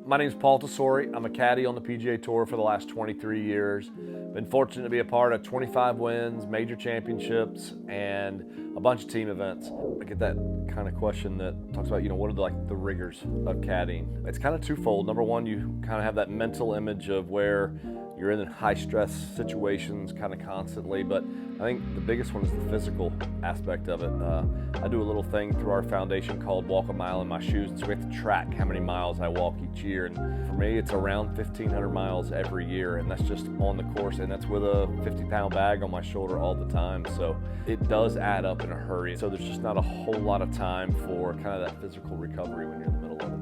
My name's Paul Tesori. I'm a caddy on the PGA Tour for the last 23 years. Been fortunate to be a part of 25 wins, major championships, and a bunch of team events. I get that kind of question that talks about, what are the rigors of caddying? It's kind of twofold. Number one, you kind of have that mental image of where you're in high stress situations kind of constantly, but I think the biggest one is the physical aspect of it. I do a little thing through our foundation called Walk a Mile in My Shoes, so we have to track how many miles I walk each year, and for me it's around 1,500 miles every year, and that's just on the course, and that's with a 50-pound bag on my shoulder all the time, so it does add up in a hurry. So there's just not a whole lot of time for kind of that physical recovery when you're in the middle of it.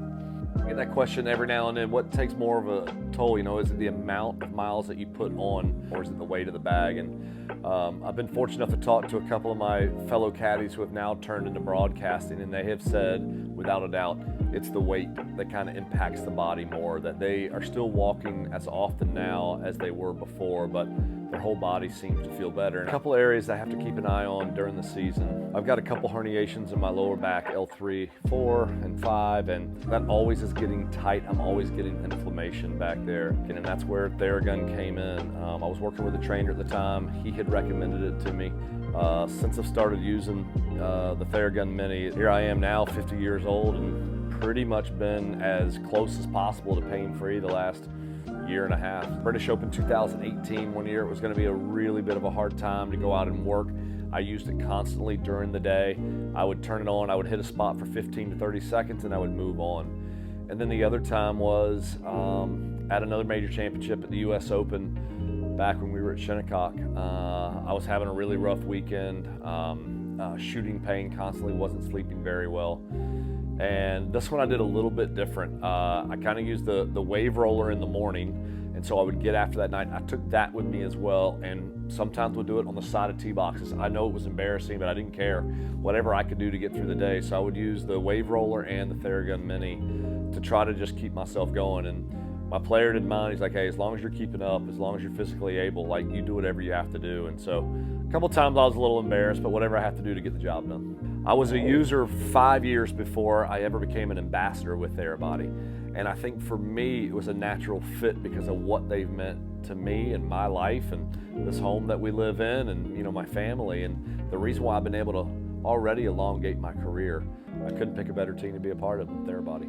I get that question every now and then, what takes more of a toll? Is it the amount of miles that you put on, or is it the weight of the bag? And I've been fortunate enough to talk to a couple of my fellow caddies who have now turned into broadcasting, and they have said, without a doubt, it's the weight that kind of impacts the body more, that they are still walking as often now as they were before, but their whole body seems to feel better. And a couple areas I have to keep an eye on during the season. I've got a couple herniations in my lower back, L3, 4, and 5, and that always is getting tight. I'm always getting inflammation back there, and that's where Theragun came in. I was working with a trainer at the time. He had recommended it to me. Since I've started using the Theragun Mini, here I am now, 50 years old, and pretty much been as close as possible to pain-free the last year and a half. British Open 2018, one year it was going to be a really bit of a hard time to go out and work. I used it constantly during the day. I would turn it on, I would hit a spot for 15 to 30 seconds, and I would move on. And then the other time was at another major championship at the US Open back when we were at Shinnecock. I was having a really rough weekend, shooting pain constantly, wasn't sleeping very well. And this one I did a little bit different. I kind of used the wave roller in the morning, and so I would get after that night. I took that with me as well, and sometimes would do it on the side of tee boxes. I know it was embarrassing, but I didn't care. Whatever I could do to get through the day. So I would use the wave roller and the Theragun Mini to try to just keep myself going. And my player didn't mind. He's like, hey, as long as you're keeping up, as long as you're physically able, you do whatever you have to do. And so a couple times I was a little embarrassed, but whatever I have to do to get the job done. I was a user 5 years before I ever became an ambassador with Therabody. And I think for me, it was a natural fit because of what they've meant to me and my life and this home that we live in and, my family. And the reason why I've been able to already elongate my career, I couldn't pick a better team to be a part of than Therabody.